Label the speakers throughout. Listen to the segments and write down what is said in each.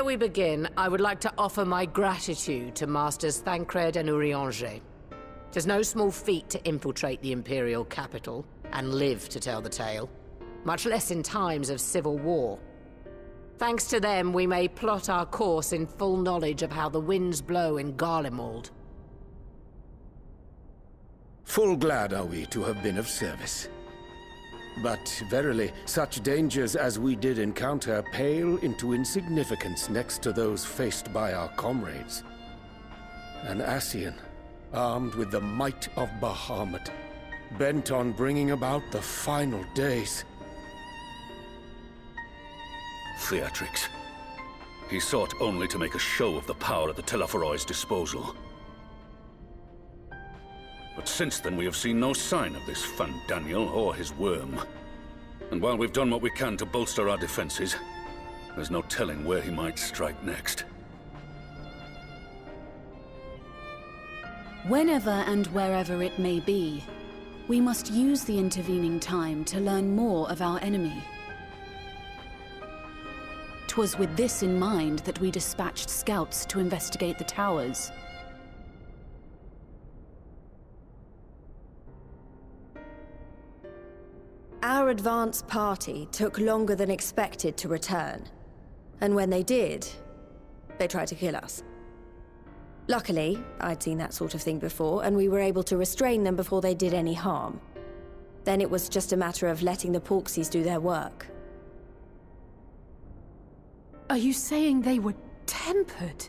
Speaker 1: we begin, I would like to offer my gratitude to Masters Thancred and Urianger. It is no small feat to infiltrate the Imperial capital and live to tell the tale, much less in times of civil war. Thanks to them, we may plot our course in full knowledge of how the winds blow in Garlemald.
Speaker 2: Full glad are we to have been of service. But verily, such dangers as we did encounter pale into insignificance next to those faced by our comrades. An Ascian, armed with the might of Bahamut, bent on bringing about the final days.
Speaker 3: Theatrics. He sought only to make a show of the power at the Telophoroi's disposal. But since then we have seen no sign of this Fandaniel or his worm. And while we've done what we can to bolster our defenses, there's no telling where he might strike next.
Speaker 4: Whenever and wherever it may be, we must use the intervening time to learn more of our enemy. 'Twas with this in mind that we dispatched scouts to investigate the towers.
Speaker 5: Our advance party took longer than expected to return. And when they did, they tried to kill us. Luckily, I'd seen that sort of thing before, and we were able to restrain them before they did any harm. Then it was just a matter of letting the Porksies do their work.
Speaker 6: Are you saying they were tempered?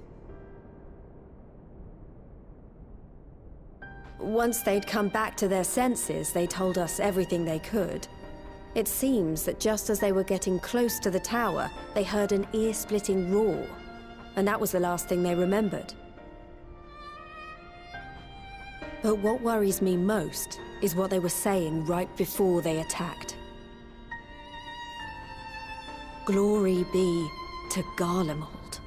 Speaker 5: Once they'd come back to their senses, they told us everything they could. It seems that just as they were getting close to the tower, they heard an ear-splitting roar. And that was the last thing they remembered. But what worries me most is what they were saying right before they attacked. Glory be to Garlemald.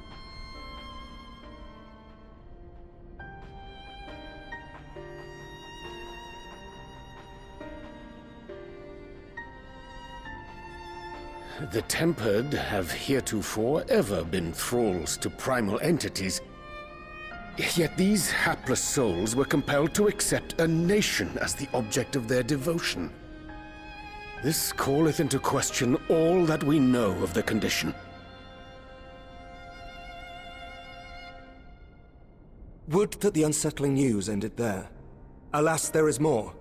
Speaker 2: The Tempered have heretofore ever been thralls to primal entities. Yet these hapless souls were compelled to accept a nation as the object of their devotion. This calleth into question all that we know of the condition.
Speaker 7: Would that the unsettling news ended there. Alas, there is more.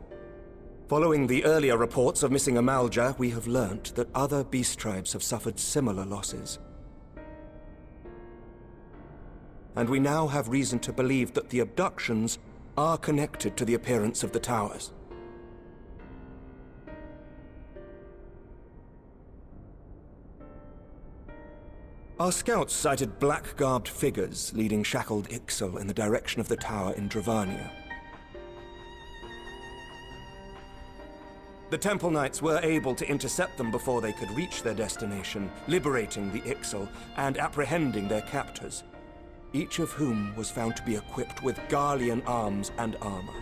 Speaker 7: Following the earlier reports of missing Amalja, we have learnt that other beast tribes have suffered similar losses. And we now have reason to believe that the abductions are connected to the appearance of the towers. Our scouts sighted black-garbed figures leading shackled Ixal in the direction of the tower in Dravania. The Temple Knights were able to intercept them before they could reach their destination, liberating the Ixal and apprehending their captors, each of whom was found to be equipped with Garlean arms and armor.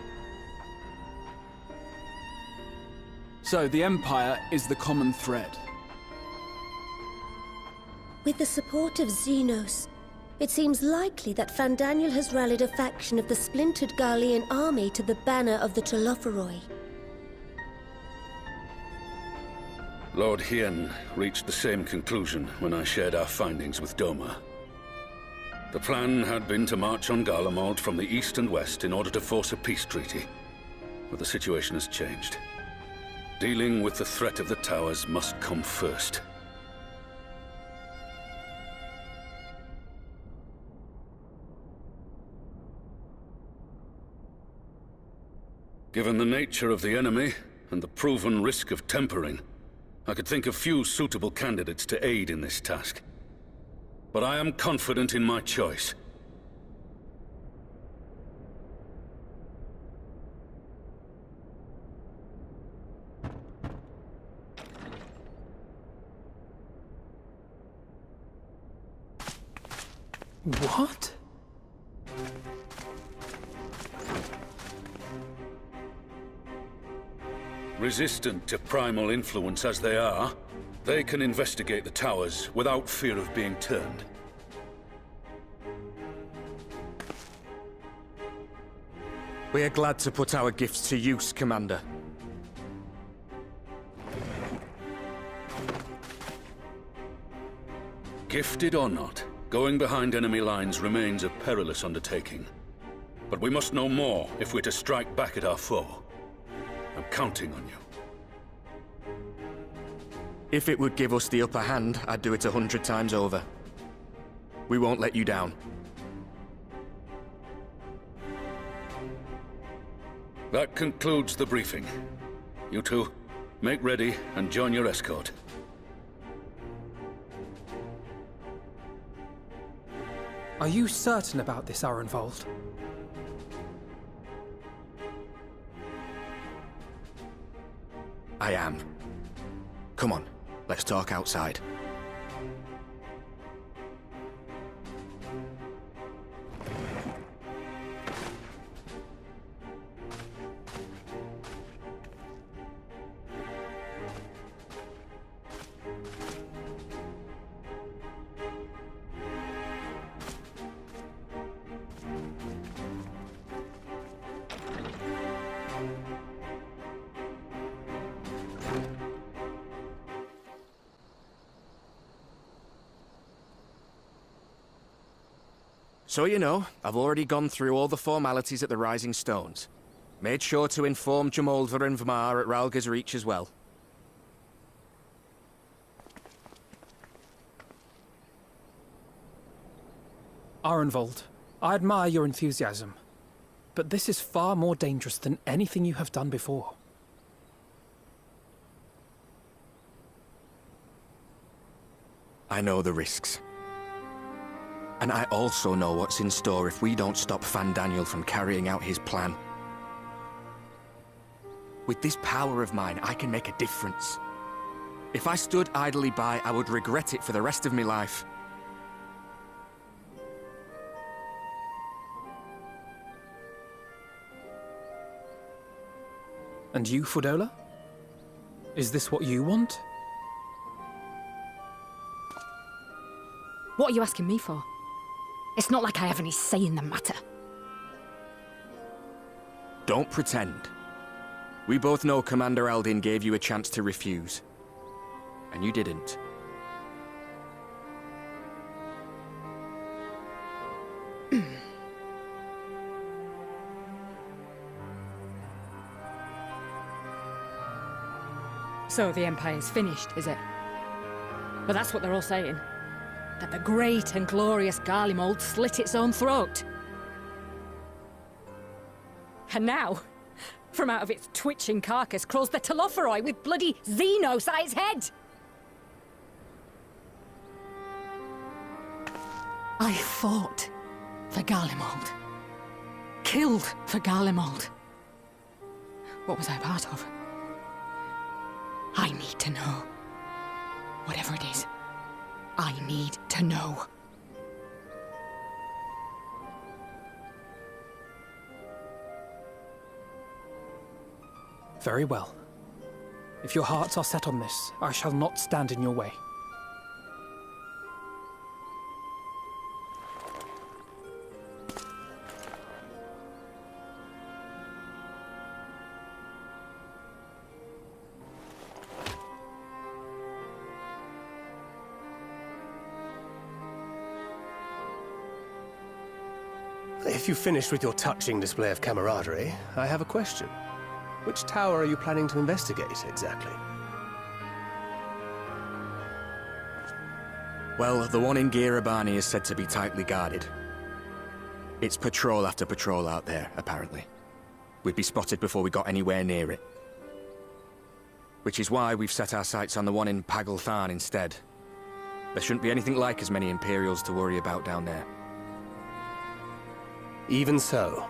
Speaker 8: So the Empire is the common thread.
Speaker 9: With the support of Xenos, it seems likely that Fandaniel has rallied a faction of the splintered Garlean army to the banner of the Telophoroi.
Speaker 3: Lord Hien reached the same conclusion when I shared our findings with Doma. The plan had been to march on Garlemald from the east and west in order to force a peace treaty. But the situation has changed. Dealing with the threat of the towers must come first. Given the nature of the enemy and the proven risk of tempering, I could think of few suitable candidates to aid in this task. But I am confident in my choice.
Speaker 8: What?
Speaker 3: Resistant to primal influence as they are, they can investigate the towers without fear of being turned.
Speaker 7: We are glad to put our gifts to use, Commander.
Speaker 3: Gifted or not, going behind enemy lines remains a perilous undertaking. But we must know more if we're to strike back at our foe. I'm counting on you.
Speaker 7: If it would give us the upper hand, I'd do it 100 times over. We won't let you down.
Speaker 3: That concludes the briefing. You two, make ready and join your escort.
Speaker 10: Are you certain about this, Arenvold?
Speaker 7: I am. Come on, let's talk outside. So you know, I've already gone through all the formalities at the Rising Stones. Made sure to inform Jamoldva and Vmar at Ralga's Reach as well.
Speaker 10: Arenvold, I admire your enthusiasm, but this is far more dangerous than anything you have done before.
Speaker 7: I know the risks. And I also know what's in store if we don't stop Fandaniel from carrying out his plan. With this power of mine, I can make a difference. If I stood idly by, I would regret it for the rest of my life.
Speaker 10: And you, Fudola? Is this what you want?
Speaker 6: What are you asking me for? It's not like I have any say in the matter.
Speaker 7: Don't pretend. We both know Commander Aldin gave you a chance to refuse. And you didn't.
Speaker 6: So the Empire's finished, is it? But that's what they're all saying. That the great and glorious Garlemald slit its own throat. And now, from out of its twitching carcass crawls the Telophoroi with bloody Xenos at its head! I fought for Garlemald. Killed for Garlemald. What was I part of? I need to know. Whatever it is, I need to know.
Speaker 10: Very well. If your hearts are set on this, I shall not stand in your way.
Speaker 11: If you've finished with your touching display of camaraderie, I have a question. Which tower are you planning to investigate, exactly?
Speaker 7: Well, the one in Girabani is said to be tightly guarded. It's patrol after patrol out there, apparently. We'd be spotted before we got anywhere near it. Which is why we've set our sights on the one in Pagalthan instead. There shouldn't be anything like as many Imperials to worry about down there.
Speaker 11: Even so,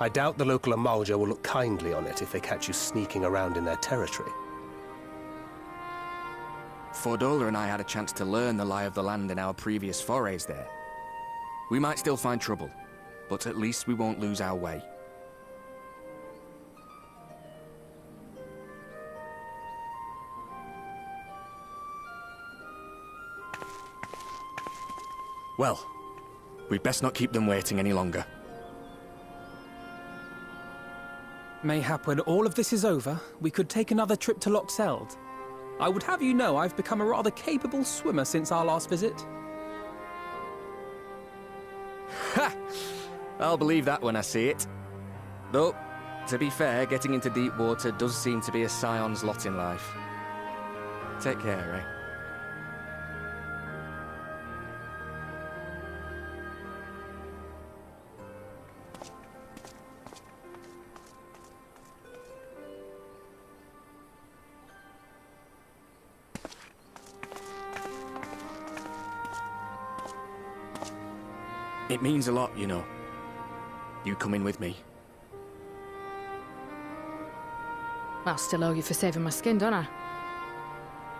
Speaker 11: I doubt the local Amalja will look kindly on it if they catch you sneaking around in their territory.
Speaker 7: Fordola and I had a chance to learn the lie of the land in our previous forays there. We might still find trouble, but at least we won't lose our way. Well, we'd best not keep them waiting any longer.
Speaker 10: Mayhap when all of this is over, we could take another trip to Loxeld. I would have you know I've become a rather capable swimmer since our last visit.
Speaker 12: Ha! I'll believe that when I see it. Though, to be fair, getting into deep water does seem to be a scion's lot in life. Take care, eh? It means a lot, you know. You coming with me.
Speaker 13: I still owe you for saving my skin, don't I?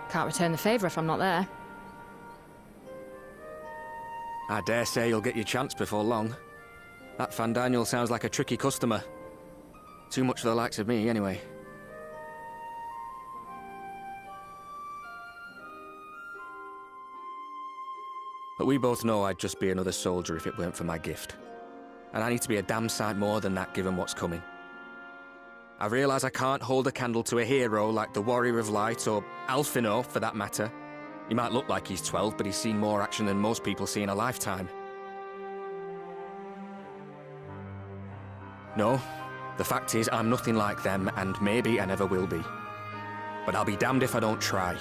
Speaker 13: Can't return the favour if I'm not there.
Speaker 12: I dare say you'll get your chance before long. That Fandaniel sounds like a tricky customer. Too much for the likes of me, anyway. But we both know I'd just be another soldier if it weren't for my gift. And I need to be a damn sight more than that given what's coming. I realise I can't hold a candle to a hero like the Warrior of Light, or Alphino, for that matter. He might look like he's 12, but he's seen more action than most people see in a lifetime. No, the fact is I'm nothing like them, and maybe I never will be. But I'll be damned if I don't try.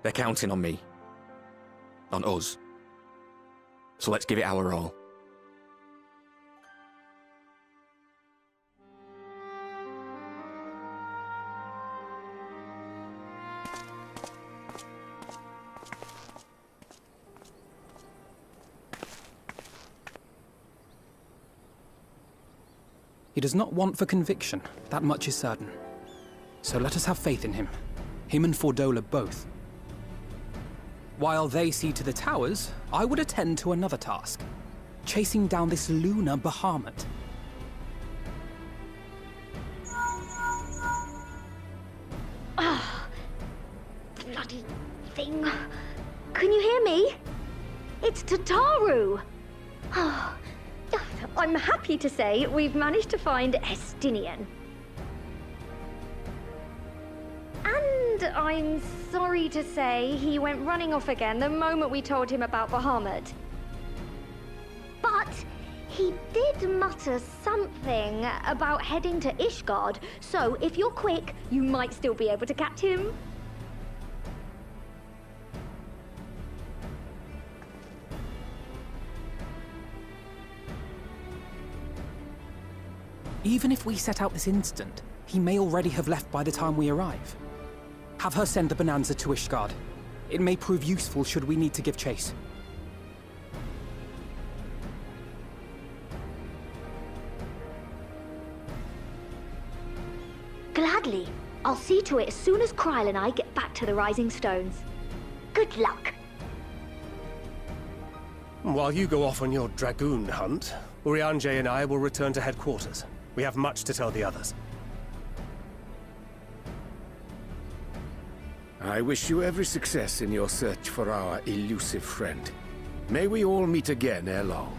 Speaker 12: They're counting on me. On us. So let's give it our all.
Speaker 10: He does not want for conviction, that much is certain. So let us have faith in him. Him and Fordola both. While they see to the towers, I would attend to another task. Chasing down this lunar Bahamut.
Speaker 14: Ah, bloody thing. Can you hear me? It's Tataru. I'm happy to say we've managed to find Estinian. And I'm sorry to say he went running off again the moment we told him about Bahamut. But he did mutter something about heading to Ishgard, so if you're quick, you might still be able to catch him.
Speaker 10: Even if we set out this instant, he may already have left by the time we arrive. Have her send the Bonanza to Ishgard. It may prove useful should we need to give chase.
Speaker 14: Gladly. I'll see to it as soon as Kryl and I get back to the Rising Stones. Good luck.
Speaker 11: While you go off on your dragoon hunt, Urianger and I will return to headquarters. We have much to tell the others.
Speaker 2: I wish you every success in your search for our elusive friend. May we all meet again ere long.